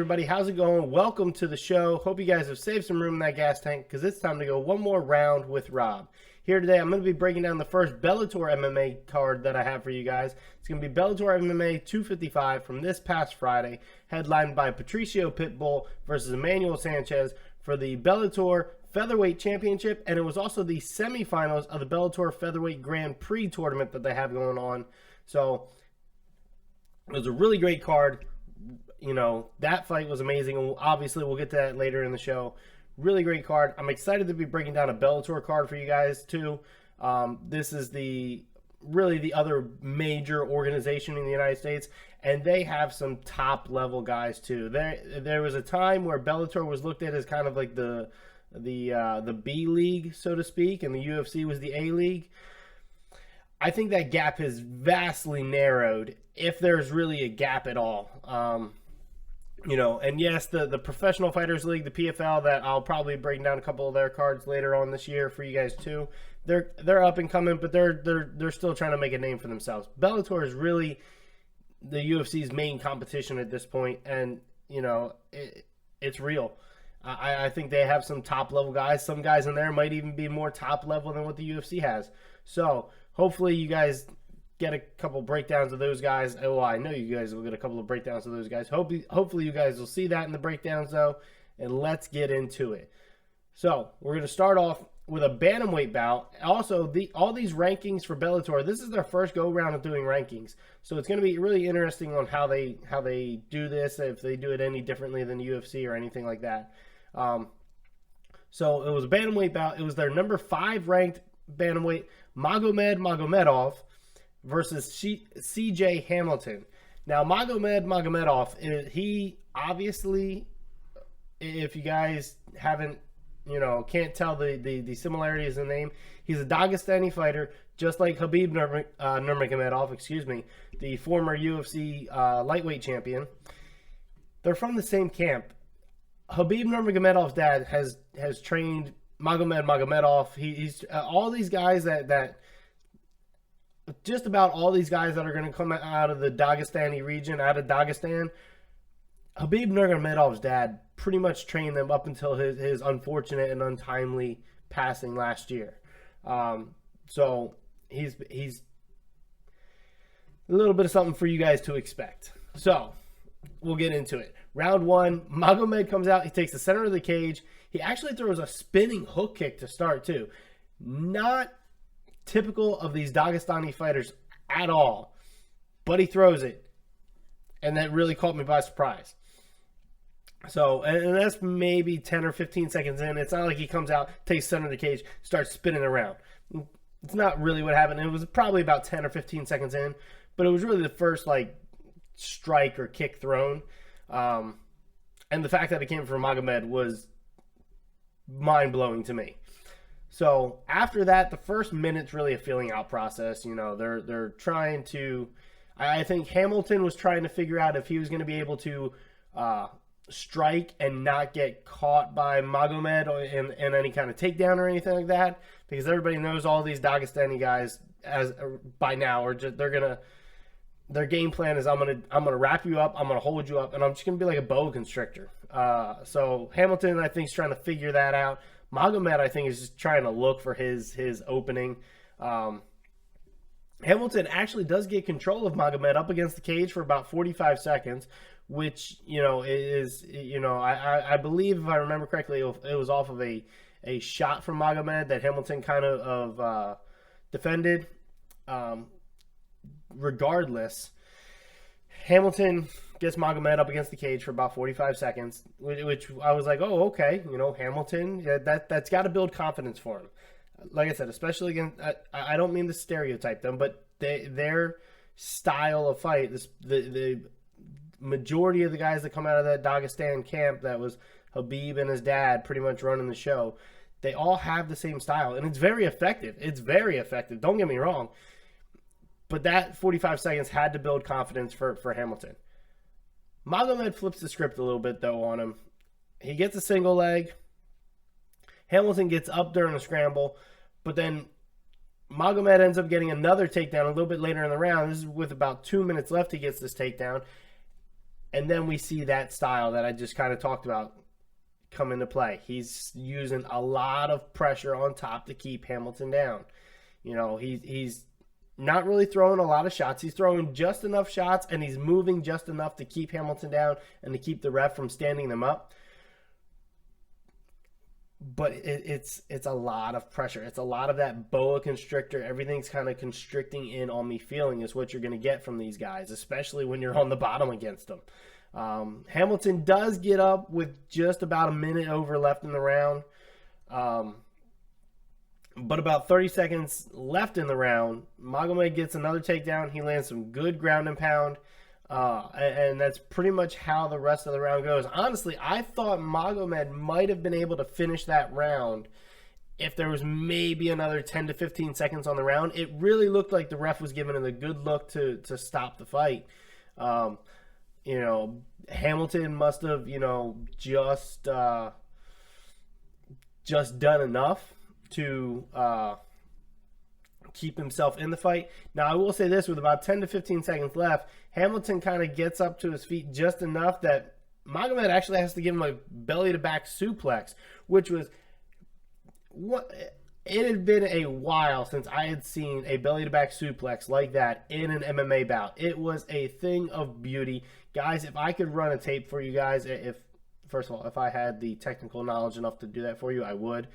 everybody, how's it going? Welcome to the show. Hope you guys have saved some room in that gas tank because it's time to go one more round with Rob. Here today, I'm going to be breaking down the first Bellator MMA card that I have for you guys. It's going to be Bellator MMA 255 from this past Friday, headlined by Patricio Pitbull versus Emanuel Sanchez for the Bellator Featherweight Championship, and it was also the semifinals of the Bellator Featherweight Grand Prix tournament that they have going on. So it was a really great card. You know, that fight was amazing, and obviously we'll get to that later in the show. Really great card. I'm excited to be breaking down a Bellator card for you guys too. This is really the other major organization in the United States, and they have some top level guys too. There was a time where Bellator was looked at as kind of like the B league, so to speak, and the UFC was the A league. I think that gap has vastly narrowed, if there's really a gap at all. You know, and yes, the Professional Fighters League, the PFL, that I'll probably break down a couple of their cards later on this year for you guys too. They're up and coming, but they're still trying to make a name for themselves. Bellator is really the UFC's main competition at this point, and you know it's real. I think they have some top level guys. Some guys in there might even be more top level than what the UFC has. So hopefully you guys get a couple breakdowns of those guys. Oh, I know you guys will get a couple of breakdowns of those guys. Hopefully you guys will see that in the breakdowns, though. And let's get into it. So we're going to start off with a bantamweight bout. Also, all these rankings for Bellator, this is their first go-round of doing rankings. So it's going to be really interesting on how they do this, if they do it any differently than UFC or anything like that. So it was a bantamweight bout. It was their number 5 ranked bantamweight, Magomedov, versus CJ Hamilton. Now, Magomedov, he obviously, if you guys haven't, can't tell the similarities in the name, he's a Dagestani fighter, just like Khabib Nurmagomedov, the former UFC lightweight champion. They're from the same camp. Khabib Nurmagomedov's dad has trained Magomedov. He's all these guys that just about all these guys that are going to come out of the Dagestani region, out of Dagestan, Khabib Nurmagomedov's dad pretty much trained them up until his unfortunate and untimely passing last year. So he's a little bit of something for you guys to expect. So we'll get into it. Round 1, Magomed comes out. He takes the center of the cage. He actually throws a spinning hook kick to start too. Not typical of these Dagestani fighters at all, but he throws it, and that really caught me by surprise. So, and that's maybe 10 or 15 seconds in. It's not like he comes out, takes center of the cage, starts spinning around. It's not really what happened. It was probably about 10 or 15 seconds in, but it was really the first strike or kick thrown. And the fact that it came from Magomed was mind-blowing to me. So after that, the first minute's really a feeling out process. They're trying to, I think Hamilton was trying to figure out if he was going to be able to strike and not get caught by Magomed in any kind of takedown or anything like that, because everybody knows all these Dagestani guys by now are just, their game plan is I'm gonna wrap you up, I'm gonna hold you up, and I'm just gonna be like a boa constrictor. So Hamilton, I think, is trying to figure that out. Magomed, I think, is just trying to look for his opening. Hamilton actually does get control of Magomed up against the cage for about 45 seconds, which, is, I believe, if I remember correctly, it was off of a shot from Magomed that Hamilton kind of defended. Regardless, Hamilton gets Magomed up against the cage for about 45 seconds, which I was like, oh, okay. Hamilton, that's got to build confidence for him. Like I said, especially against, I don't mean to stereotype them, but their style of fight, the majority of the guys that come out of that Dagestan camp, that was Khabib and his dad pretty much running the show, they all have the same style, and it's very effective. Don't get me wrong. But that 45 seconds had to build confidence for Hamilton. Magomed flips the script a little bit, though, on him. He gets a single leg. Hamilton gets up during a scramble, but then Magomed ends up getting another takedown a little bit later in the round. This is with about 2 minutes left. He gets this takedown. And then we see that style that I just kind of talked about come into play. He's using a lot of pressure on top to keep Hamilton down. You know, he's not really throwing a lot of shots. He's throwing just enough shots, and he's moving just enough to keep Hamilton down and to keep the ref from standing them up. But it's a lot of pressure. It's a lot of that boa constrictor. Everything's kind of constricting in on me feeling is what you're going to get from these guys, especially when you're on the bottom against them. Hamilton does get up with just about a minute over left in the round. But about 30 seconds left in the round, Magomed gets another takedown. He lands some good ground and pound. And that's pretty much how the rest of the round goes. Honestly, I thought Magomed might have been able to finish that round if there was maybe another 10 to 15 seconds on the round. It really looked like the ref was giving him a good look to stop the fight. You know, Hamilton must have, you know, just done enough to keep himself in the fight. Now, I will say this, with about 10 to 15 seconds left, Hamilton kind of gets up to his feet just enough that Magomed actually has to give him a belly-to-back suplex, which was what it had been a while since I had seen a belly-to-back suplex like that in an MMA bout. It was a thing of beauty. Guys, if I could run a tape for you guys, first of all, if I had the technical knowledge enough to do that for you, I would.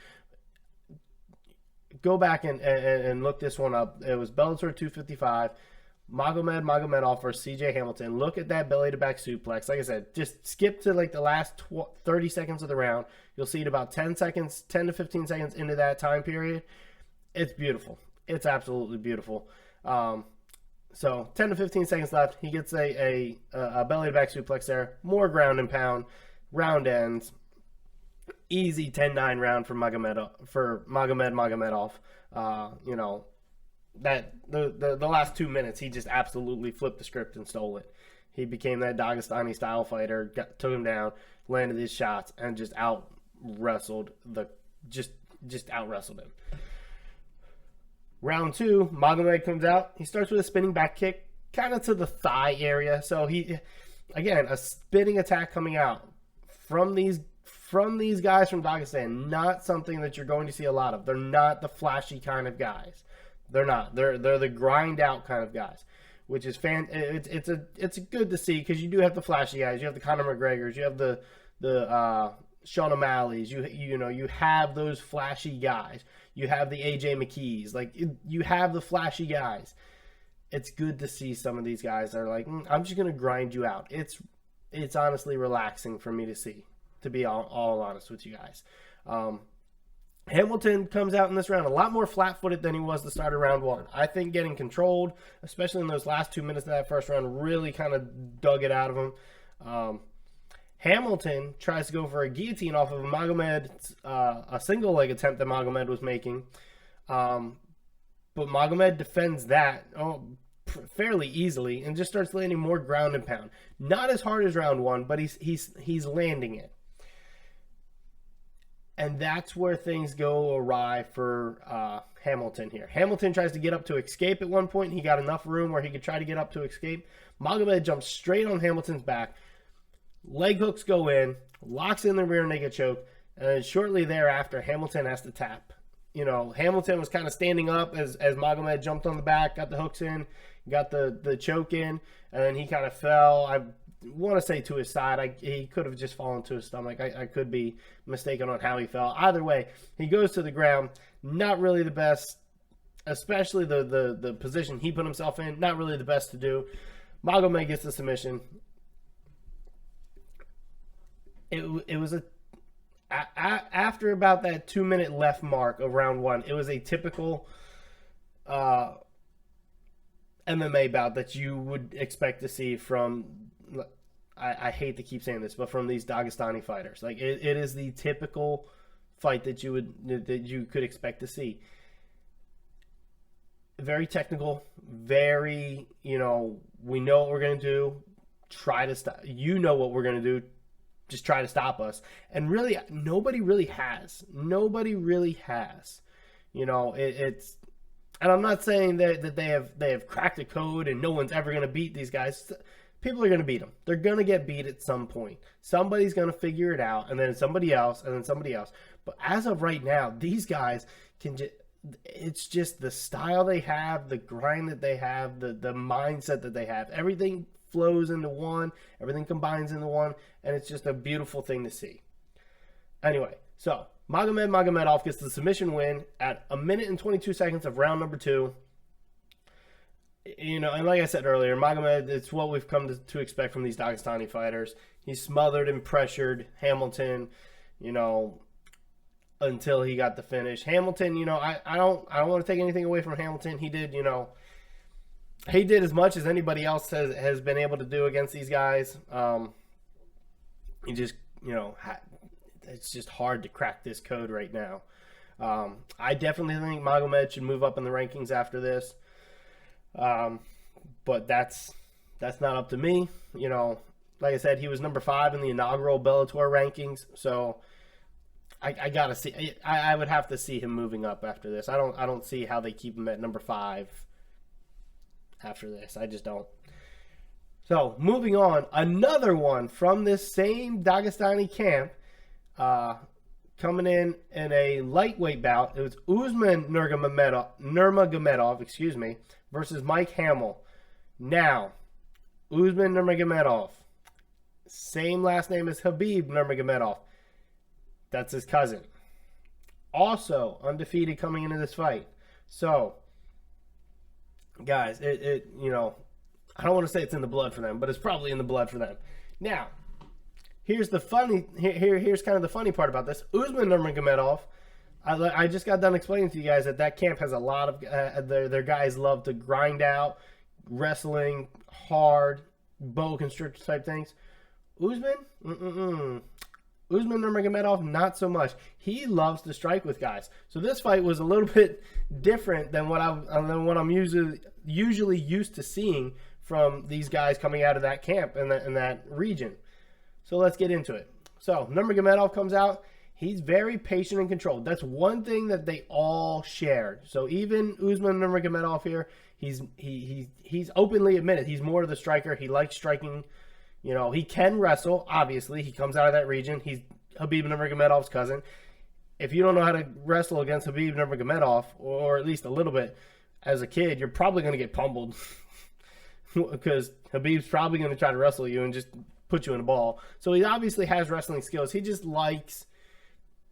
Go back and look this one up. It was Bellator 255. Magomedov versus CJ Hamilton. Look at that belly-to-back suplex. Like I said, just skip to like the last 30 seconds of the round. You'll see it about 10 to 15 seconds into that time period. It's beautiful. It's absolutely beautiful. So 10 to 15 seconds left. He gets a belly-to-back suplex there. More ground and pound. Round ends. Easy 10-9 round for Magomedov. You know, that the last 2 minutes, he just absolutely flipped the script and stole it. He became that Dagestani style fighter, took him down, landed his shots, and just out wrestled him. Round 2, Magomed comes out. He starts with a spinning back kick, kind of to the thigh area. So he, again, a spinning attack coming out from these guys from Dagestan. Not something that you're going to see a lot of. They're not the flashy kind of guys. They're not. They're the grind out kind of guys, which is it's good to see, because you do have the flashy guys. You have the Conor McGregors. You have the Sean O'Malley's. You have those flashy guys. You have the AJ McKees. Like, you have the flashy guys. It's good to see some of these guys that are like, I'm just gonna grind you out. It's honestly relaxing for me to see, to be all honest with you guys. Hamilton comes out in this round a lot more flat-footed than he was the start of round 1. I think getting controlled, especially in those last 2 minutes of that first round, really kind of dug it out of him. Hamilton tries to go for a guillotine off of a single leg attempt that Magomed was making. But Magomed defends that fairly easily and just starts landing more ground and pound. Not as hard as round 1, but he's landing it. And that's where things go awry for Hamilton here. Hamilton tries to get up to escape at one point. He got enough room where he could try to get up to escape. Magomed jumps straight on Hamilton's back. Leg hooks go in, locks in the rear naked choke, and then shortly thereafter, Hamilton has to tap. You know, Hamilton was kind of standing up as Magomed jumped on the back, got the hooks in, got the choke in, and then he kind of fell. I want to say to his side. He could have just fallen to his stomach. I could be mistaken on how he fell. Either way, he goes to the ground. Not really the best, especially the position he put himself in. Not really the best to do. Magomed gets the submission. It was after about that 2 minute left mark of round 1. It was a typical MMA bout that you would expect to see from, I hate to keep saying this, but from these Dagestani fighters. Like, it is the typical fight that you could expect to see. Very technical, very, we know what we're going to do. Try to stop. You know what we're going to do. Just try to stop us. And really, nobody really has. It's, and I'm not saying that they have cracked a code and no one's ever going to beat these guys. people are going to beat them. They're going to get beat at some point. Somebody's going to figure it out, and then somebody else, and then somebody else. But as of right now, these guys can just, it's just the style they have, the grind that they have, the mindset that they have. Everything flows into one, everything combines into one, and it's just a beautiful thing to see. Anyway, so Magomedov gets the submission win at 1 minute and 22 seconds of round number 2. You know, and like I said earlier, Magomed, it's what we've come to expect from these Dagestani fighters. He smothered and pressured Hamilton, you know, until he got the finish. Hamilton, you know, I don't want to take anything away from Hamilton. He did, you know, he did as much as anybody else has been able to do against these guys. He just, you know, it's just hard to crack this code right now. I definitely think Magomed should move up in the rankings after this. But that's not up to me. You know, like I said, he was number 5 in the inaugural Bellator rankings. So I gotta see. I would have to see him moving up after this. I don't see how they keep him at number 5 after this. I just don't. So moving on, another one from this same Dagestani camp, coming in a lightweight bout. It was Usman Nurmagomedov, excuse me, versus Mike Hamill. Now, Usman Nurmagomedov, same last name as Khabib Nurmagomedov. That's his cousin. Also undefeated coming into this fight. So, guys, you know, I don't want to say it's in the blood for them, but it's probably in the blood for them. Now, here's the funny. Here's kind of the funny part about this. Usman Nurmagomedov, I just got done explaining to you guys that camp has a lot of their guys love to grind out, wrestling, hard, bow constrictor type things. Usman Nurmagomedov, not so much. He loves to strike with guys. So this fight was a little bit different than what I'm usually used to seeing from these guys coming out of that camp in that region. So let's get into it. So Nurmagomedov comes out. He's very patient and controlled. That's one thing that they all shared. So even Usman Nurmagomedov here, he's openly admitted he's more of the striker. He likes striking. You know, he can wrestle. Obviously, he comes out of that region. He's Khabib Nurmagomedov's cousin. If you don't know how to wrestle against Khabib Nurmagomedov, or at least a little bit, as a kid, you're probably going to get pummeled because Khabib's probably going to try to wrestle you and just put you in a ball. So he obviously has wrestling skills. He just likes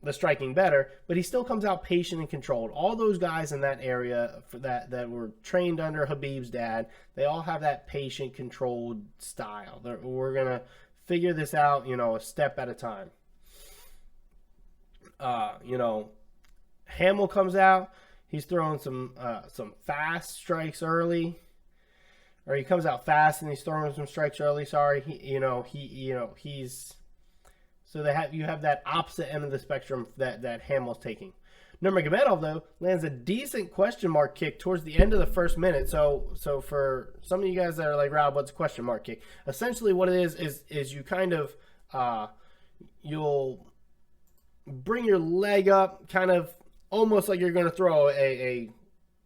the striking better, but he still comes out patient and controlled. All those guys in that area that were trained under Khabib's dad, they all have that patient, controlled style. We're going to figure this out, you know, a step at a time. You know, Hamill comes out. He's throwing some fast strikes early. Or he comes out fast and he's throwing some strikes early. Sorry, he's so you have that opposite end of the spectrum that Hamill's taking. Nurmagomedov though lands a decent question mark kick towards the end of the first minute. So for some of you guys that are like, Rob, what's a question mark kick? Essentially, what it is you kind of you'll bring your leg up, kind of almost like you're going to throw a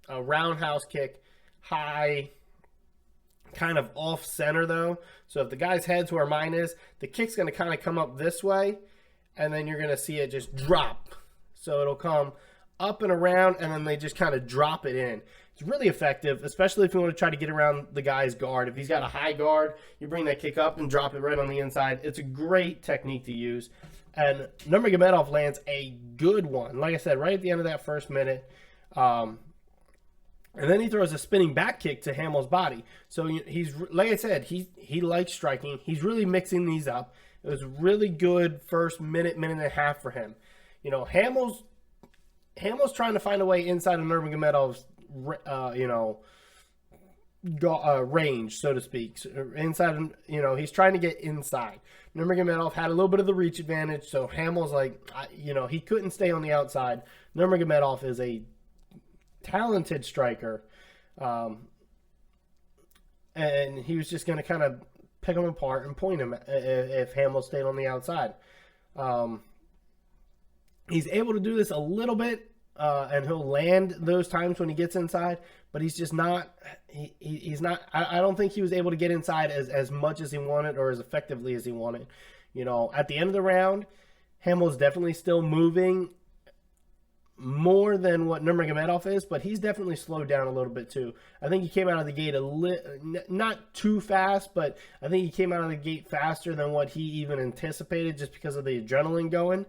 roundhouse kick high. Kind of off center though, so if the guy's head's where mine is, the kick's going to kind of come up this way, and then you're going to see it just drop. So it'll come up and around, and then they just kind of drop it in. It's really effective, especially if you want to try to get around the guy's guard. If he's got a high guard, you bring that kick up and drop it right on the inside. It's a great technique to use, and Nurmagomedov lands a good one. Like I said, right at the end of that first minute. And then he throws a spinning back kick to Hamill's body. So he's, like I said, he likes striking. He's really mixing these up. It was really good first minute and a half for him. You know, Hamill's trying to find a way inside of Nurmagomedov's, range, so to speak. So inside, he's trying to get inside. Nurmagomedov had a little bit of the reach advantage, so Hamill's like, he couldn't stay on the outside. Nurmagomedov is a talented striker, and he was just going to kind of pick him apart and point him if Hamill stayed on the outside. He's able to do this a little bit and he'll land those times when he gets inside, but he's just not. He's not. I don't think he was able to get inside as much as he wanted or as effectively as he wanted. At the end of the round, Hamill's definitely still moving more than what Nurmagomedov is, but he's definitely slowed down a little bit too. I think he came out of the gate not too fast, but I think he came out of the gate faster than what he even anticipated just because of the adrenaline going.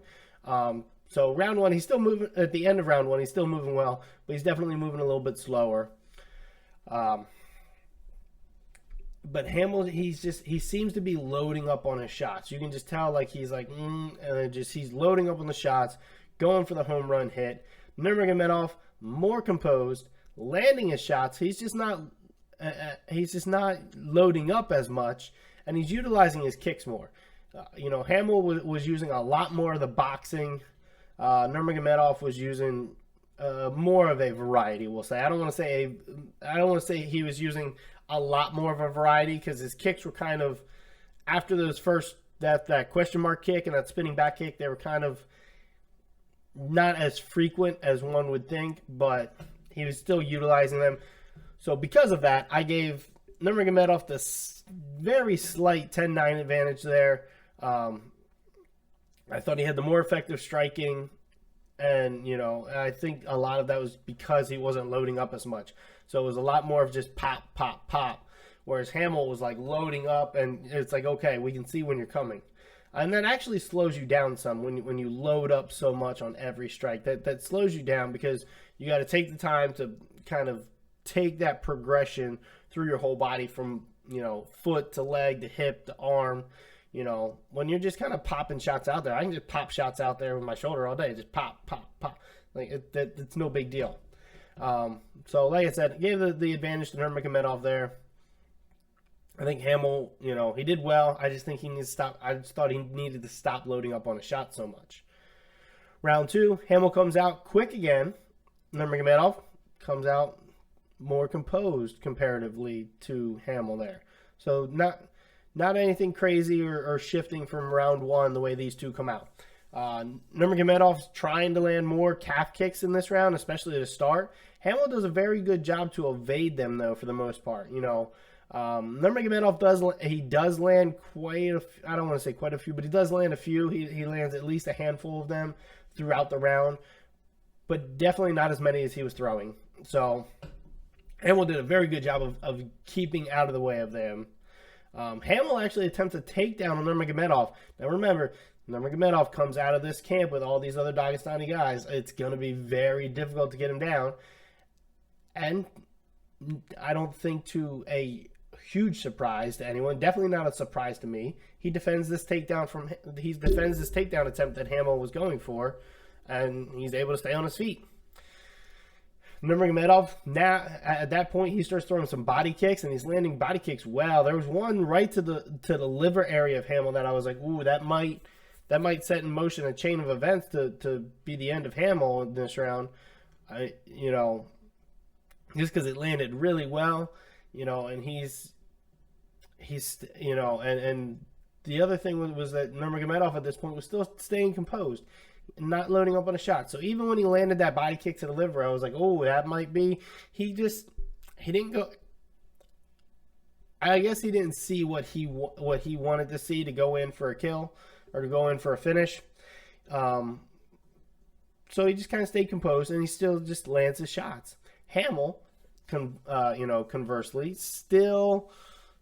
So round one, he's still moving. At the end of round one, he's still moving well, but he's definitely moving a little bit slower. But Hamill, he seems to be loading up on his shots. You can just tell, like, he's like, and he's loading up on the shots, going for the home run hit. Nurmagomedov, more composed, landing his shots. He's just not loading up as much, and he's utilizing his kicks more. Hamill was using a lot more of the boxing. Nurmagomedov was using more of a variety, we'll say. I don't want to say he was using a lot more of a variety, because his kicks were kind of, after those first, that question mark kick and that spinning back kick, they were kind of not as frequent as one would think, but he was still utilizing them. So because of that, I gave Nurmagomedov this very slight 10-9 advantage there. I thought he had the more effective striking, and I think a lot of that was because he wasn't loading up as much. So it was a lot more of just pop, pop, pop, whereas Hamill was like loading up, and it's like, okay, we can see when you're coming. And that actually slows you down some when you load up so much on every strike. That slows you down, because you got to take the time to kind of take that progression through your whole body from, foot to leg to hip to arm. When you're just kind of popping shots out there, I can just pop shots out there with my shoulder all day. Just pop, pop, pop. Like it's no big deal. So like I said, gave the advantage to Nurmagomedov there. I think Hamill, he did well. I just think he needs to stop. I just thought he needed to stop loading up on a shot so much. Round two, Hamill comes out quick again. Nurmagomedov comes out more composed comparatively to Hamill there. So not anything crazy or shifting from round one the way these two come out. Nurmagomedov's trying to land more calf kicks in this round, especially to start. Hamill does a very good job to evade them, though, for the most part. Nurmagomedov does land quite a few, I don't want to say quite a few, but he does land a few. He lands at least a handful of them throughout the round, but definitely not as many as he was throwing. So Hamill did a very good job of keeping out of the way of them. Hamill actually attempts a takedown on Nurmagomedov. Now remember, Nurmagomedov comes out of this camp with all these other Dagestani guys. It's going to be very difficult to get him down. And I don't think to a huge surprise to anyone, definitely not a surprise to me, he defends this takedown attempt that Hamill was going for, and he's able to stay on his feet. Nurmagomedov, now at that point, he starts throwing some body kicks, and he's landing body kicks well. There was one right to the liver area of Hamill that I was like, ooh, that might set in motion a chain of events to be the end of Hamill in this round. Just because it landed really well, and he's and the other thing was that Nurmagomedov at this point was still staying composed, not loading up on a shot. So even when he landed that body kick to the liver, I was like, oh, that might be. He didn't go. I guess he didn't see what he wanted to see to go in for a kill or to go in for a finish. So he just kind of stayed composed, and he still just lands his shots. Hamill, conversely, still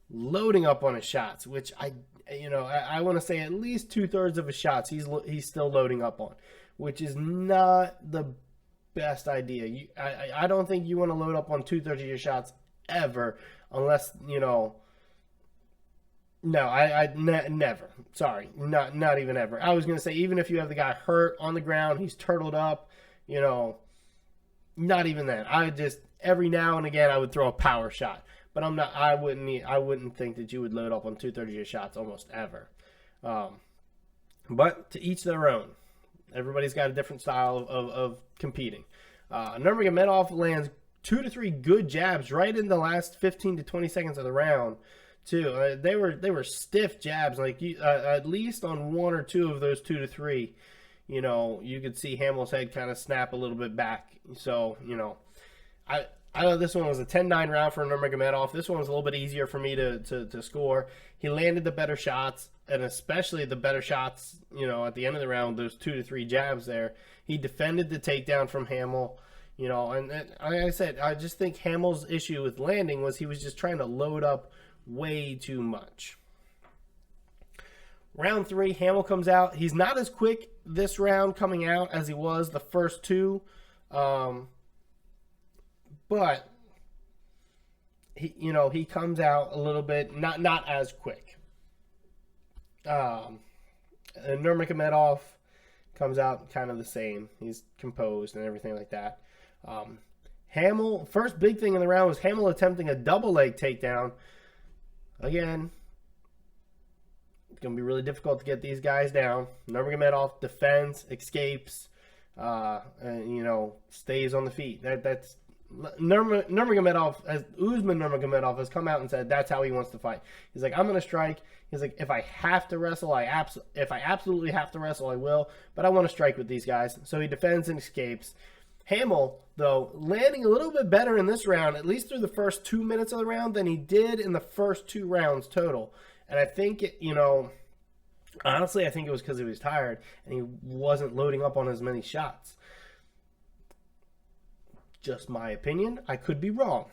loading up on his shots, which I want to say at least 2/3 of his shots he's still loading up on, which is not the best idea. I don't think you want to load up on 2/3 of your shots ever, unless never. Sorry, not even ever. I was gonna say, even if you have the guy hurt on the ground, he's turtled up, not even then. I just every now and again I would throw a power shot. But I wouldn't think that you would load up on 2/3 of your shots almost ever. But to each their own. Everybody's got a different style of competing. Nurmagomedov lands 2 to 3 good jabs right in the last 15 to 20 seconds of the round, too. They were stiff jabs, like at least on 1 or 2 of those 2 to 3. you know, you could see Hamill's head kind of snap a little bit back. So, you know, I thought this one was a 10-9 round for Nurmagomedov. This one was a little bit easier for me to score. He landed the better shots, and especially the better shots, you know, at the end of the round, those 2 to 3 jabs there. He defended the takedown from Hamill, you know, and like I said, I just think Hamill's issue with landing was he was just trying to load up way too much. Round 3, Hamill comes out. He's not as quick this round coming out as he was the first two, but he comes out a little bit not as quick. And Nurmagomedov comes out kind of the same. He's composed and everything like that. Hamill, first big thing in the round was Hamill attempting a double leg takedown. Again, it's going to be really difficult to get these guys down. Nurmagomedov defends, escapes, and, you know, stays on the feet. That's Nurmagomedov, Usman Nurmagomedov has come out and said that's how he wants to fight. He's like, I'm going to strike. He's like, if I have to wrestle, if I absolutely have to wrestle, I will. But I want to strike with these guys. So he defends and escapes. Hamill, though, landing a little bit better in this round, at least through the first 2 minutes of the round, than he did in the first 2 rounds total. And I think, honestly, I think it was because he was tired and he wasn't loading up on as many shots. Just my opinion. I could be wrong.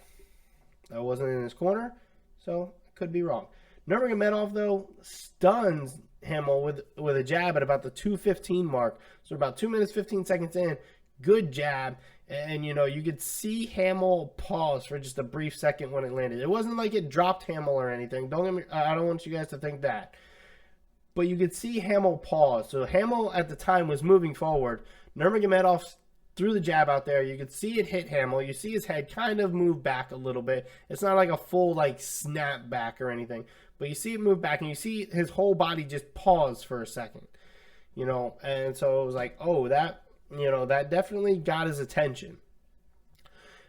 I wasn't in his corner, so I could be wrong. Nurmagomedov, though, stuns Hamill with a jab at about the 2:15 mark. So about 2 minutes, 15 seconds in. Good jab. And, you know, you could see Hamill pause for just a brief second when it landed. It wasn't like it dropped Hamill or anything. I don't want you guys to think that. But you could see Hamill pause. So Hamill at the time was moving forward. Nurmagomedov threw the jab out there. You could see it hit Hamill. You see his head kind of move back a little bit. It's not like a full snap back or anything. But you see it move back and you see his whole body just pause for a second. You know, and so it was like, oh, that definitely got his attention.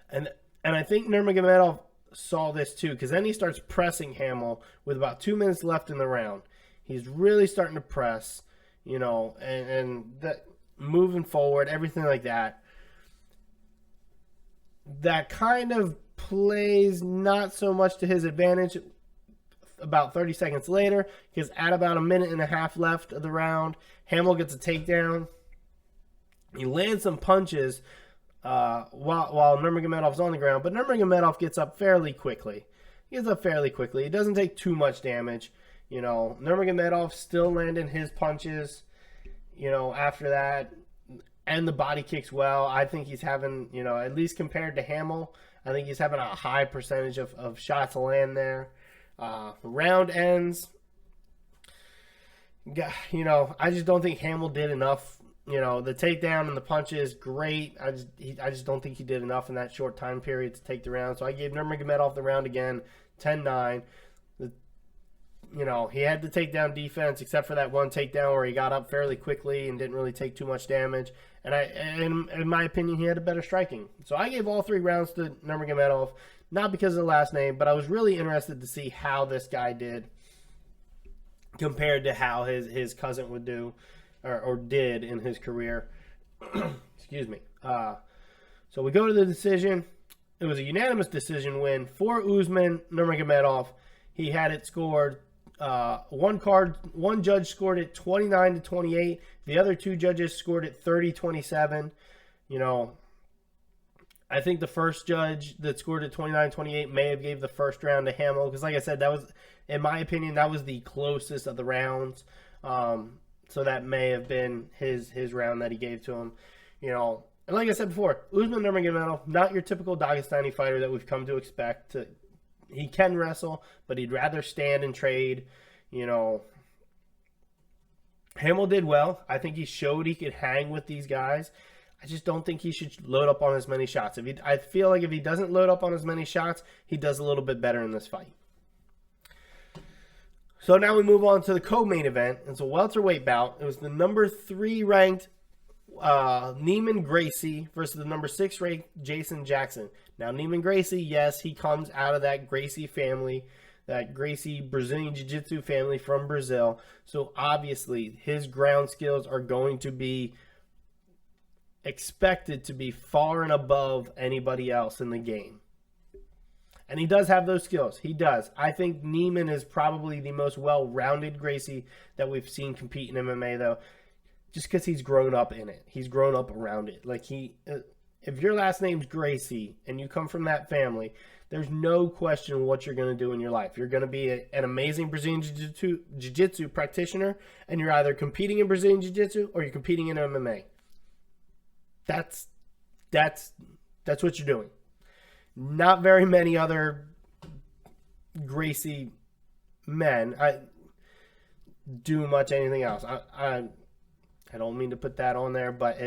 And I think Nurmagomedov saw this too, because then he starts pressing Hamill with about 2 minutes left in the round. He's really starting to press, you know, and that moving forward, everything like that. That kind of plays not so much to his advantage about 30 seconds later, because at about a minute and a half left of the round, Hamill gets a takedown. He lands some punches while Nurmagomedov's on the ground, but Nurmagomedov gets up fairly quickly. He doesn't take too much damage. You know, Nurmagomedov still landing his punches, you know, after that, and the body kicks well. I think he's having, you know, at least compared to Hamill, I think he's having a high percentage of shots land there. Round ends. You know, I just don't think Hamill did enough. You know, the takedown and the punches, great. I just don't think he did enough in that short time period to take the round. So I gave Nurmagomedov the round again, 10-9. You know, he had the takedown defense, except for that one takedown where he got up fairly quickly and didn't really take too much damage. And in my opinion, he had a better striking. So I gave all 3 rounds to Nurmagomedov, not because of the last name, but I was really interested to see how this guy did compared to how his cousin would do. Or did in his career. Excuse me. So we go to the decision. It was a unanimous decision win for Usman Nurmagomedov. He had it scored. One judge scored it 29-28. The other 2 judges scored it 30-27. You know, I think the first judge that scored it 29-28 may have gave the first round to Hamill, because like I said, that was, in my opinion, that was the closest of the rounds. So that may have been his round that he gave to him. You know, and like I said before, Usman Nurmagomedov, not your typical Dagestani fighter that we've come to expect. He can wrestle, but he'd rather stand and trade. You know, Hamill did well. I think he showed he could hang with these guys. I just don't think he should load up on as many shots. I feel like if he doesn't load up on as many shots, he does a little bit better in this fight. So now we move on to the co-main event. It's a welterweight bout. It was the number 3 ranked Neiman Gracie versus the number 6 ranked Jason Jackson. Now, Neiman Gracie, yes, he comes out of that Gracie family. that Gracie Brazilian Jiu-Jitsu family from Brazil. So obviously his ground skills are going to be expected to be far and above anybody else in the game. And he does have those skills. He does. I think Neiman is probably the most well-rounded Gracie that we've seen compete in MMA, though, just because he's grown up in it. He's grown up around it. Like, if your last name's Gracie and you come from that family, there's no question what you're going to do in your life. You're going to be an amazing Brazilian Jiu-Jitsu practitioner, and you're either competing in Brazilian Jiu-Jitsu or you're competing in MMA. That's what you're doing. Not very many other Gracie men do much anything else. I don't mean to put that on there, but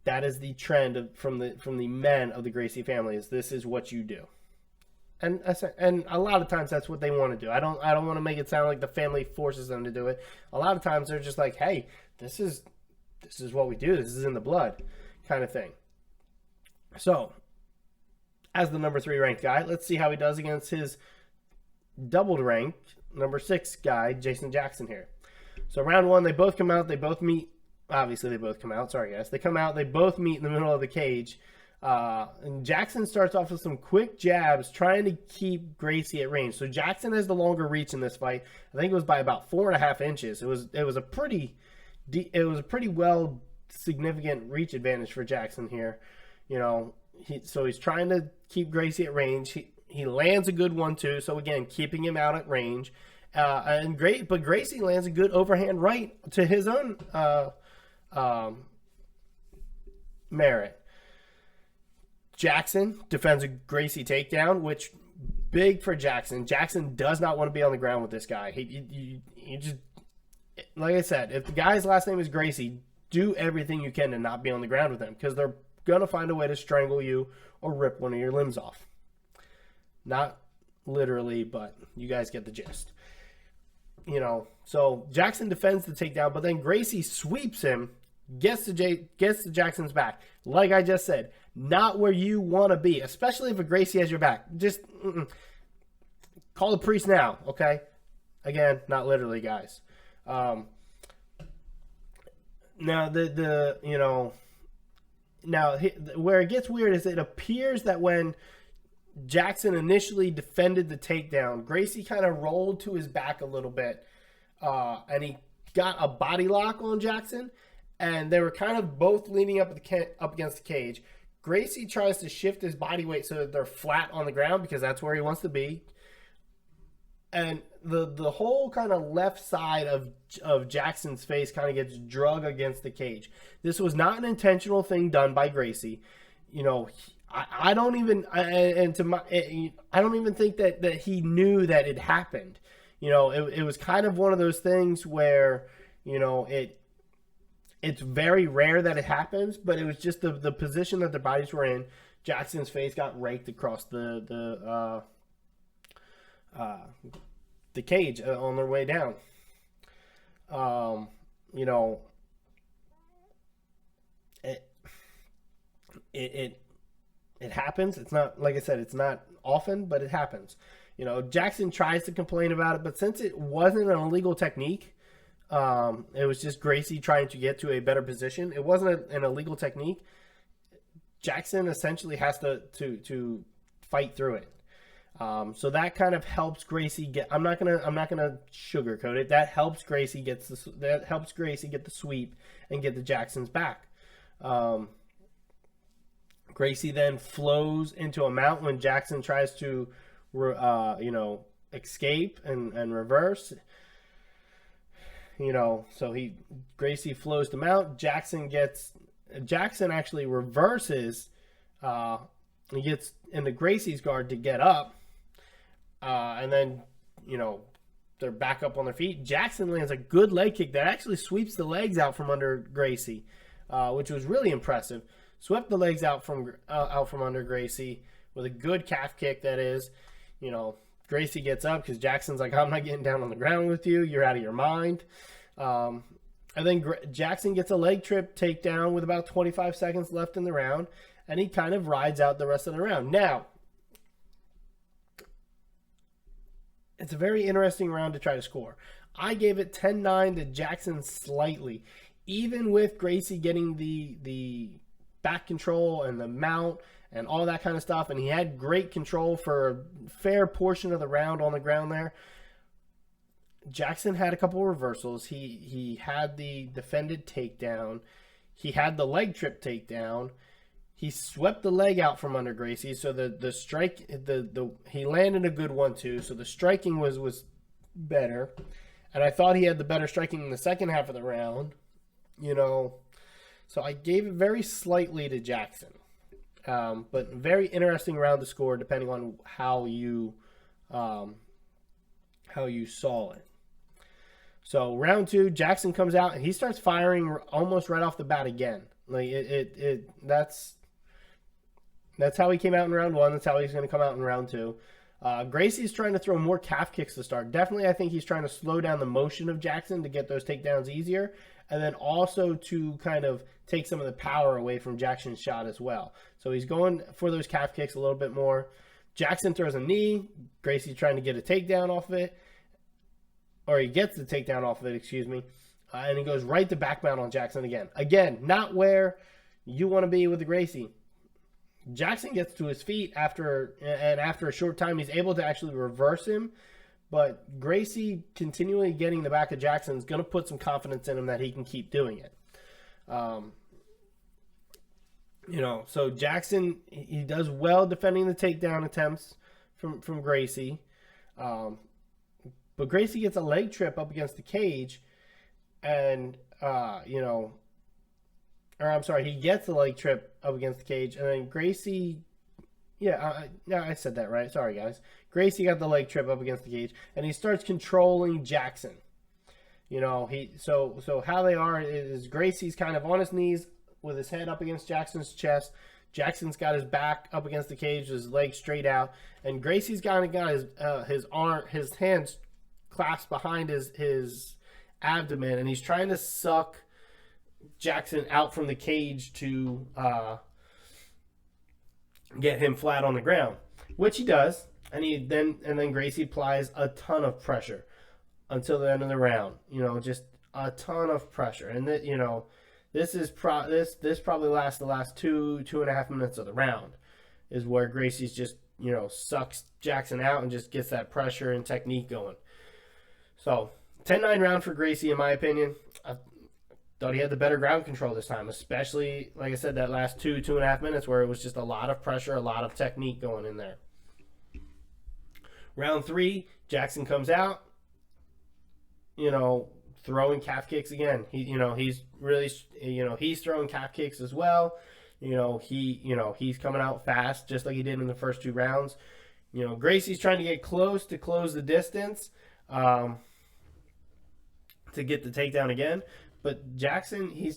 that is the trend from the men of the Gracie family. This is what you do, and a lot of times that's what they want to do. I don't want to make it sound like the family forces them to do it. A lot of times they're just like, hey, this is what we do. This is in the blood, kind of thing. So, as the number 3 ranked guy, let's see how he does against his doubled ranked number 6 guy, Jason Jackson here. So round 1, they both come out, they both meet. Obviously, they both come out. Sorry, guys. They come out, they both meet in the middle of the cage. And Jackson starts off with some quick jabs, trying to keep Gracie at range. So Jackson has the longer reach in this fight. I think it was by about 4.5 inches. It was a pretty well significant reach advantage for Jackson here. You know, so he's trying to keep Gracie at range. He lands a good one too. So again, keeping him out at range. But Gracie lands a good overhand right to his own merit. Jackson defends a Gracie takedown, which big for Jackson. Jackson does not want to be on the ground with this guy. He just, like I said, if the guy's last name is Gracie, do everything you can to not be on the ground with him, because they're gonna find a way to strangle you or rip one of your limbs off. Not literally, but you guys get the gist. You know, so Jackson defends the takedown, but then Gracie sweeps him, gets to Jackson's back. Like I just said, not where you want to be, especially if a Gracie has your back. Just call the priest now, okay? Again, not literally, guys. Now where it gets weird is it appears that when Jackson initially defended the takedown, Gracie kind of rolled to his back a little bit, and he got a body lock on Jackson, and they were kind of both leaning up against the cage. Gracie tries to shift his body weight so that they're flat on the ground, because that's where he wants to be. And the whole kind of left side of Jackson's face kind of gets drug against the cage. This was not an intentional thing done by Gracie. You know, I don't even think that he knew that it happened. You know, it was kind of one of those things where, you know, it's very rare that it happens, but it was just the position that their bodies were in. Jackson's face got raked across the cage on their way down. You know, it happens. It's not, like I said, it's not often, but it happens. You know, Jackson tries to complain about it, but since it wasn't an illegal technique, it was just Gracie trying to get to a better position. It wasn't an illegal technique. Jackson essentially has to fight through it. So that kind of helps Gracie get. I'm not gonna sugarcoat it. That helps Gracie get the sweep and get the Jackson's back. Gracie then flows into a mount when Jackson tries to, escape and reverse. You know, so Gracie flows to mount. Jackson actually reverses. He gets into Gracie's guard to get up. And then, you know, they're back up on their feet. Jackson lands a good leg kick that actually sweeps the legs out from under Gracie, which was really impressive. Swept the legs out from under Gracie with a good calf kick, that is. You know, Gracie gets up because Jackson's like, I'm not getting down on the ground with you. You're out of your mind. And then Jackson gets a leg trip takedown with about 25 seconds left in the round, and he kind of rides out the rest of the round. Now, It's a very interesting round to try to score. I gave it 10-9 to Jackson slightly. Even with Gracie getting the back control and the mount and all that kind of stuff, and he had great control for a fair portion of the round on the ground there, Jackson had a couple reversals. He had the defended takedown. He had the leg trip takedown. He swept the leg out from under Gracie, so the strike, he landed a good one too. So the striking was better, and I thought he had the better striking in the second half of the round. You know, so I gave it very slightly to Jackson, but very interesting round to score depending on how you saw it. So round 2, Jackson comes out and he starts firing almost right off the bat again. Like that's how he came out in round 1. That's how he's going to come out in round 2. Gracie's trying to throw more calf kicks to start. Definitely, I think he's trying to slow down the motion of Jackson to get those takedowns easier, and then also to kind of take some of the power away from Jackson's shot as well. So he's going for those calf kicks a little bit more. Jackson throws a knee. Gracie's trying to get a takedown off of it. Or he gets the takedown off of it, excuse me. And he goes right to back mount on Jackson again. Again, not where you want to be with the Gracie. Jackson gets to his feet after a short time, he's able to actually reverse him. But Gracie continually getting the back of Jackson is going to put some confidence in him that he can keep doing it. So Jackson, he does well defending the takedown attempts from Gracie. But Gracie gets a leg trip up against the cage, and he gets the leg trip up against the cage, and then Gracie, I said that right. Sorry, guys. Gracie got the leg trip up against the cage, and he starts controlling Jackson. So how they are is Gracie's kind of on his knees with his head up against Jackson's chest. Jackson's got his back up against the cage, his legs straight out, and Gracie's got his hands clasped behind his abdomen, and he's trying to suck Jackson out from the cage to get him flat on the ground, which he does, and then Gracie applies a ton of pressure until the end of the round. Just a ton of pressure, and this probably lasts the last 2.5 minutes of the round, is where Gracie's just sucks Jackson out and just gets that pressure and technique going. So 10-9 round for Gracie, in my opinion. I thought he had the better ground control this time, especially, like I said, that last 2.5 minutes where it was just a lot of pressure, a lot of technique going in there. Round 3, Jackson comes out, throwing calf kicks again. He's throwing calf kicks as well. He's coming out fast, just like he did in the first 2 rounds. Gracie's trying to get close to close the distance, to get the takedown again. But Jackson, he's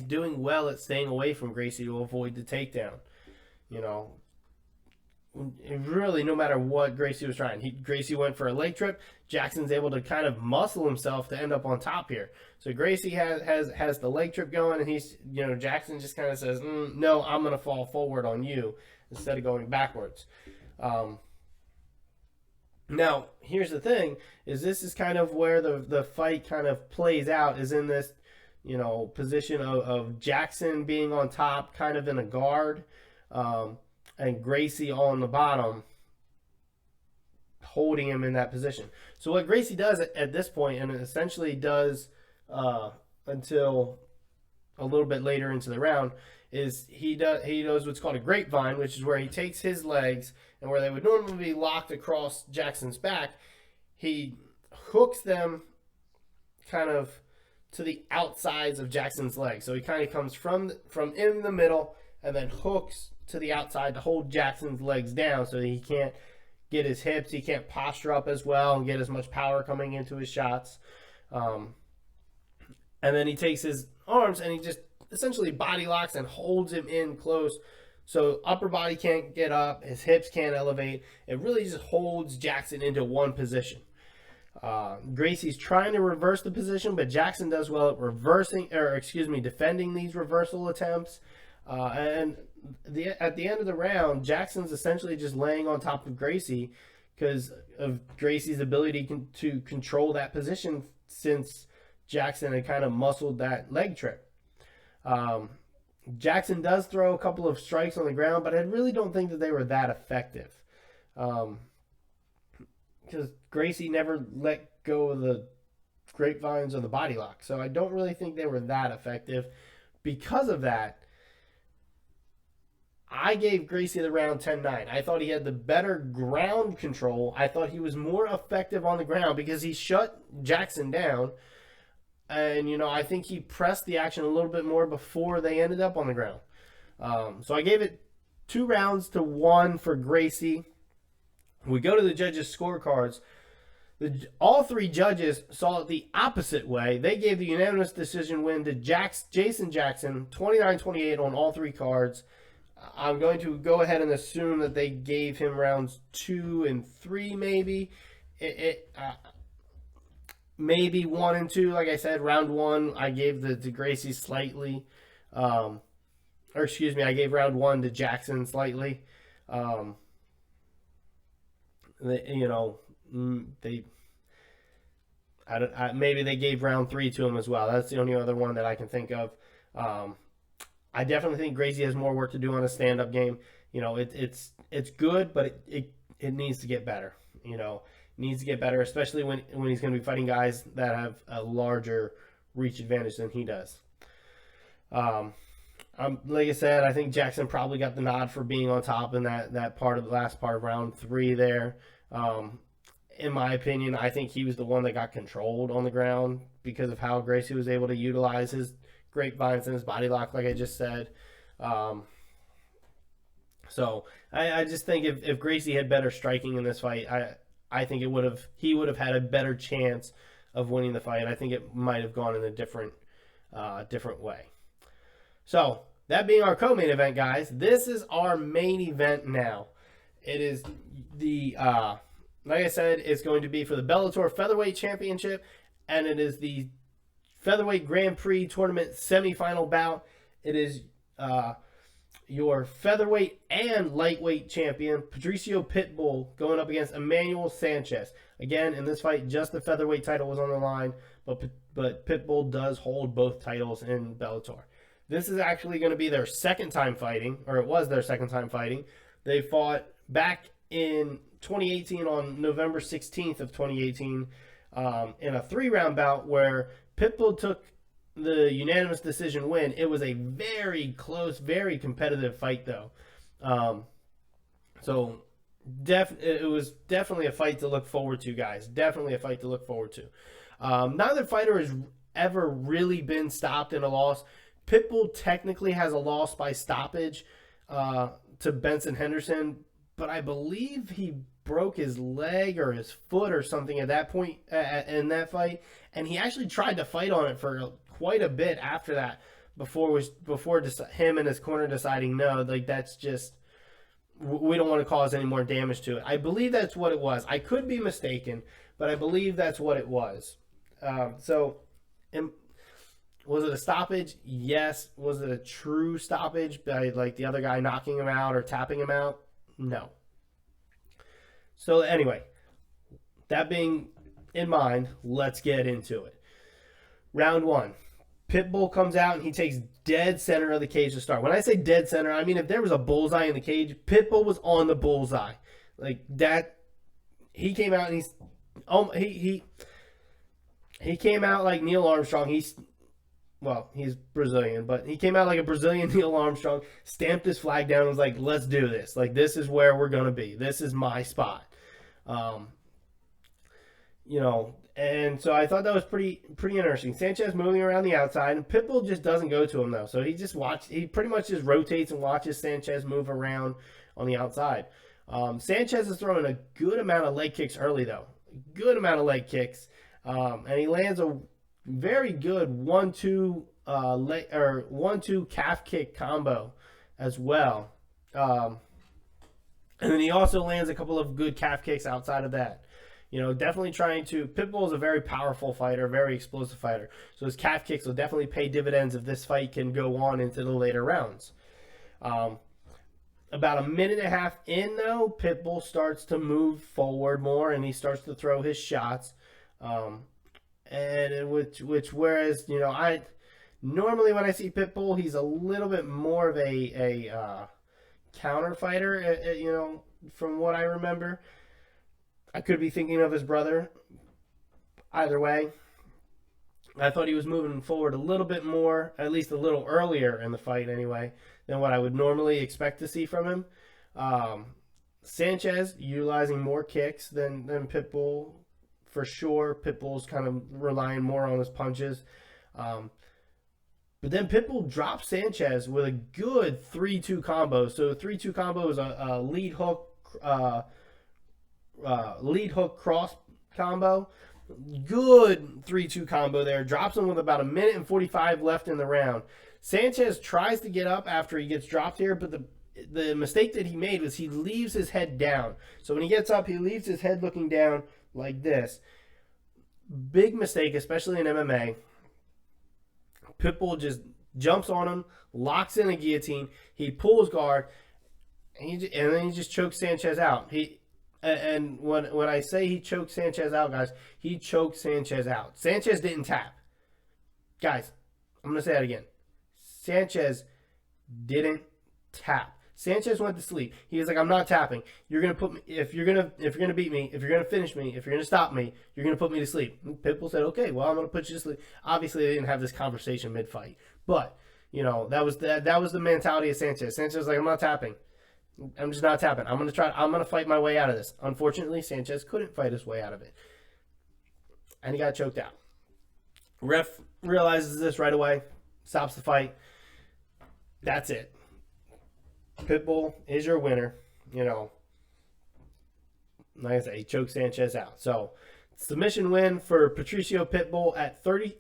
doing well at staying away from Gracie to avoid the takedown. Really, no matter what Gracie was trying. Gracie went for a leg trip. Jackson's able to kind of muscle himself to end up on top here. So Gracie has the leg trip going, and Jackson just kind of says, no, I'm going to fall forward on you instead of going backwards. Now, here's the thing, is this is kind of where the fight kind of plays out, is in this, position of Jackson being on top, kind of in a guard, and Gracie on the bottom, holding him in that position. So what Gracie does at this point, and essentially does until a little bit later into the round, is he does what's called a grapevine, which is where he takes his legs, and where they would normally be locked across Jackson's back, he hooks them kind of to the outsides of Jackson's legs. So he kind of comes from in the middle and then hooks to the outside to hold Jackson's legs down so that he can't get his hips, he can't posture up as well and get as much power coming into his shots. And then he takes his arms and he just essentially body locks and holds him in close. So upper body can't get up, his hips can't elevate. It really just holds Jackson into one position. Gracie's trying to reverse the position, but Jackson does well at defending these reversal attempts. And at the end of the round, Jackson's essentially just laying on top of Gracie because of Gracie's ability to control that position since Jackson had kind of muscled that leg trip. Jackson does throw a couple of strikes on the ground, but I really don't think that they were that effective. Because Gracie never let go of the grapevines or the body lock. So I don't really think they were that effective. Because of that, I gave Gracie the round 10-9. I thought he had the better ground control. I thought he was more effective on the ground because he shut Jackson down. And, you know, I think he pressed the action a little bit more before they ended up on the ground. So I gave it 2-1 for Gracie. We go to the judges' scorecards. All three judges saw it the opposite way. They gave the unanimous decision win to Jason Jackson, 29-28 on all three cards. I'm going to go ahead and assume that they gave him rounds 2 and 3, maybe. Maybe 1 and 2. Like I said, round 1 I gave to Gracie slightly. Or excuse me, I gave round 1 to Jackson slightly. Maybe they gave round 3 to him as well. That's the only other one that I can think of. I definitely think Gracie has more work to do on a stand-up game. You know, it's good, but it needs to get better. You know, it needs to get better, especially when he's going to be fighting guys that have a larger reach advantage than he does. Like I said, I think Jackson probably got the nod for being on top in that part of the last part of round 3 there. In my opinion, I think he was the one that got controlled on the ground because of how Gracie was able to utilize his grapevines and his body lock, like I just said. So I just think if Gracie had better striking in this fight, I think he would have had a better chance of winning the fight. I think it might have gone in a different way. So that being our co-main event, guys, this is our main event now. It is the like I said, it's going to be for the Bellator Featherweight Championship, and it is the Featherweight Grand Prix Tournament semifinal bout. It is your featherweight and lightweight champion, Patricio Pitbull, going up against Emanuel Sanchez. Again, in this fight, just the featherweight title was on the line, but Pitbull does hold both titles in Bellator. This is actually going to be their second time fighting, or it was their second time fighting. They fought back in 2018 on November 16th of 2018 in a 3-round bout where Pitbull took the unanimous decision win. It was a very close, very competitive fight, though. So it was definitely a fight to look forward to, guys. Definitely a fight to look forward to. Neither fighter has ever really been stopped in a loss. Pitbull technically has a loss by stoppage to Benson Henderson, but I believe he broke his leg or his foot or something at that point in that fight, and he actually tried to fight on it for quite a bit after that before him and his corner deciding no, like that's just, we don't want to cause any more damage to it. I believe that's what it was. I could be mistaken, but I believe that's what it was. Was it a stoppage? Yes. Was it a true stoppage by like the other guy knocking him out or tapping him out? No. So anyway, that being in mind, let's get into it. Round 1. Pitbull comes out and he takes dead center of the cage to start. When I say dead center, I mean if there was a bullseye in the cage, Pitbull was on the bullseye. Like that, he came out and he came out like Neil Armstrong. He's Brazilian, but he came out like a Brazilian Neil Armstrong, stamped his flag down and was like, let's do this. Like, this is where we're going to be. This is my spot. And so I thought that was pretty interesting. Sanchez moving around the outside, and Pitbull just doesn't go to him, though. So he pretty much just rotates and watches Sanchez move around on the outside. Sanchez is throwing a good amount of leg kicks early, though. Good amount of leg kicks. And he lands a very good 1-2 calf kick combo as well. And then he also lands a couple of good calf kicks outside of that. Definitely Pitbull is a very powerful fighter, very explosive fighter. So his calf kicks will definitely pay dividends if this fight can go on into the later rounds. About a minute and a half in, though, Pitbull starts to move forward more, and he starts to throw his shots. Whereas, you know, I normally when I see Pitbull, he's a little bit more of a counter fighter, you know, from what I remember. I could be thinking of his brother. Either way, I thought he was moving forward a little bit more, at least a little earlier in the fight anyway, than what I would normally expect to see from him. Sanchez utilizing more kicks than Pitbull, for sure. Pitbull's kind of relying more on his punches. But then Pitbull drops Sanchez with a good 3-2 combo. So 3-2 combo is a lead hook cross combo. Good 3-2 combo there. Drops him with about a minute and 45 left in the round. Sanchez tries to get up after he gets dropped here, but the mistake that he made was he leaves his head down. So when he gets up, he leaves his head looking down like this. Big mistake, especially in MMA. Pitbull just jumps on him, locks in a guillotine. He pulls guard, and then he just chokes Sanchez out. And when I say he choked Sanchez out, guys, he choked Sanchez out. Sanchez didn't tap. Guys, I'm going to say that again. Sanchez didn't tap. Sanchez went to sleep. He was like, I'm not tapping. You're going to put me, if you're going to beat me, if you're going to finish me, if you're going to stop me, you're going to put me to sleep. And Pitbull said, okay, well, I'm going to put you to sleep. Obviously, they didn't have this conversation mid-fight. But, you know, that was the mentality of Sanchez. Sanchez was like, I'm not tapping. I'm just not tapping. I'm going to fight my way out of this. Unfortunately, Sanchez couldn't fight his way out of it. And he got choked out. Ref realizes this right away, stops the fight. That's it. Pitbull is your winner. You know, like I said, he choked Sanchez out. So, submission win for Patricio Pitbull at 3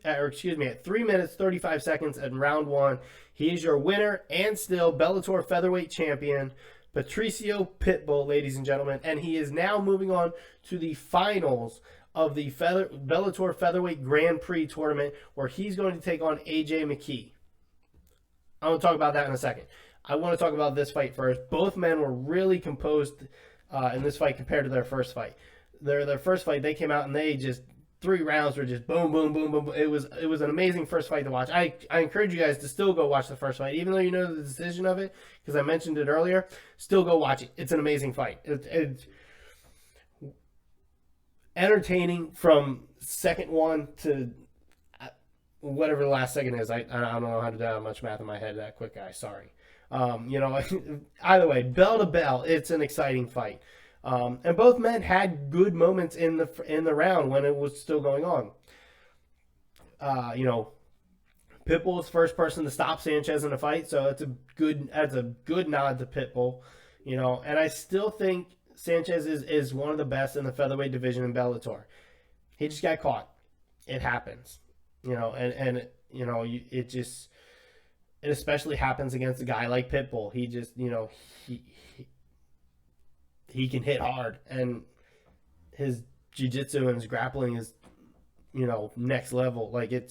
minutes 35 seconds in round 1. He is your winner and still Bellator Featherweight Champion, Patricio Pitbull, ladies and gentlemen. And he is now moving on to the finals of the Bellator Featherweight Grand Prix tournament, where he's going to take on AJ McKee. I'm going to talk about that in a second. I want to talk about this fight first. Both men were really composed in this fight compared to their first fight. Their first fight, they came out and they just 3 rounds were just boom, boom, boom, boom. It was an amazing first fight to watch. I encourage you guys to still go watch the first fight, even though you know the decision of it, because I mentioned it earlier. Still go watch it. It's an amazing fight. It's entertaining from second one to whatever the last second is. I don't know how to do that much math in my head that quick, guys. Sorry. You know, either way, bell to bell, it's an exciting fight. And both men had good moments in the round when it was still going on. You know, Pitbull was the first person to stop Sanchez in a fight, so that's a good nod to Pitbull. You know, and I still think Sanchez is one of the best in the featherweight division in Bellator. He just got caught. It happens. You know, and you know, it especially happens against a guy like Pitbull. He just, you know, he can hit hard, and his jiu-jitsu and his grappling is, you know, next level. Like, you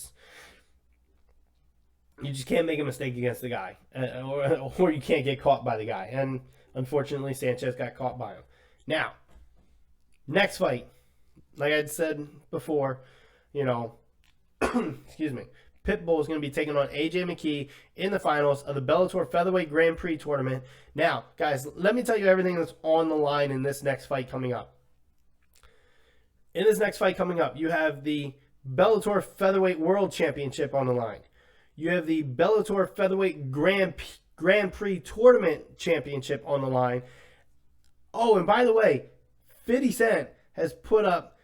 just can't make a mistake against the guy, or you can't get caught by the guy. And unfortunately, Sanchez got caught by him. Now, next fight, like I said before, you know, excuse me, Pitbull is going to be taking on AJ McKee in the finals of the Bellator Featherweight Grand Prix tournament. Now, guys, let me tell you everything that's on the line in this next fight coming up. In this next fight coming up, you have the Bellator Featherweight World Championship on the line. You have the Bellator Featherweight Grand Prix Tournament Championship on the line. Oh, and by the way, 50 Cent has put up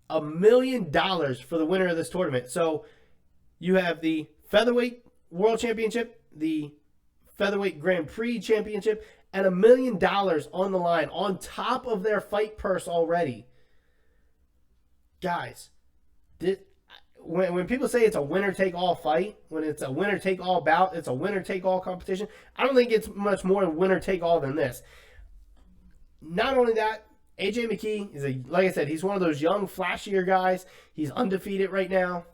$1 million for the winner of this tournament. So you have the Featherweight World Championship, the Featherweight Grand Prix Championship, and $1 million on the line on top of their fight purse already. Guys, when people say it's a winner-take-all fight, when it's a winner-take-all bout, it's a winner-take-all competition, I don't think it's much more winner-take-all than this. Not only that, AJ McKee is like I said, he's one of those young, flashier guys. He's undefeated right now.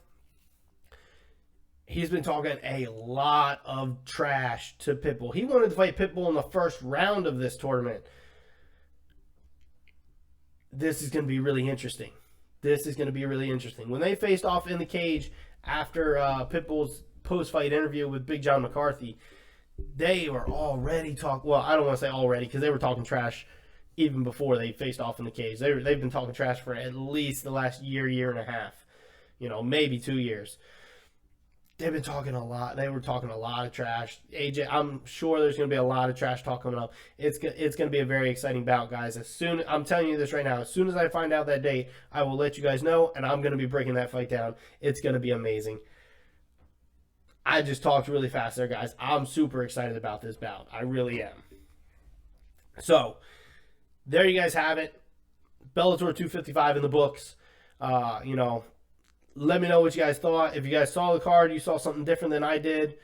he's been talking a lot of trash to Pitbull. He wanted to fight Pitbull in the first round of this tournament. This is going to be really interesting. This is going to be really interesting. When they faced off in the cage after Pitbull's post-fight interview with Big John McCarthy, they were already talking. Well, I don't want to say already because they were talking trash even before they faced off in the cage. They've been talking trash for at least the last year and a half. Maybe 2 years. They've been talking a lot. They were talking a lot of trash. AJ, I'm sure there's going to be a lot of trash talk coming up. It's going to be a very exciting bout, guys. I'm telling you this right now, as soon as I find out that date, I will let you guys know, and I'm going to be breaking that fight down. It's going to be amazing. I just talked really fast there, guys. I'm super excited about this bout. I really am. So, there you guys have it. Bellator 255 in the books. Let me know what you guys thought. If you guys saw the card, you saw something different than I did,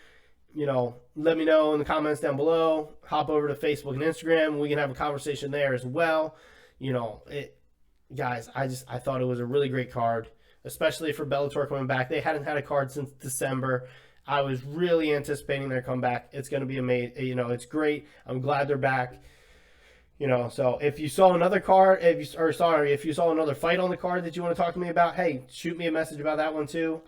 let me know in the comments down below. Hop over to Facebook and Instagram. We can have a conversation there as well. Guys, I thought it was a really great card, especially for Bellator coming back. They hadn't had a card since December. I was really anticipating their comeback. It's going to be amazing. It's great. I'm glad they're back. So if you saw another card, if you saw another fight on the card that you want to talk to me about, hey, shoot me a message about that one too.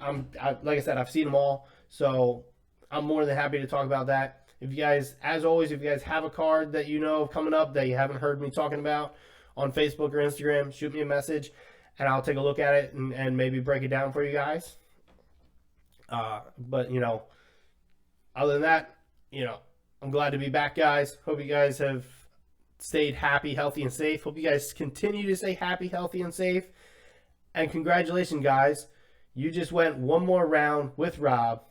Like I said, I've seen them all, so I'm more than happy to talk about that. If you guys, as always, if you guys have a card that coming up that you haven't heard me talking about on Facebook or Instagram, shoot me a message, and I'll take a look at it and maybe break it down for you guys. But other than that, I'm glad to be back, guys. Hope you guys have stayed happy, healthy, and safe. Hope you guys continue to stay happy, healthy, and safe. And congratulations, guys. You just went one more round with Rob.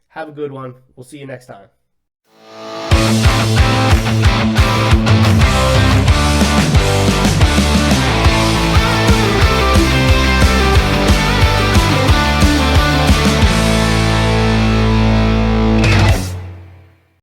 Have a good one. We'll see you next time.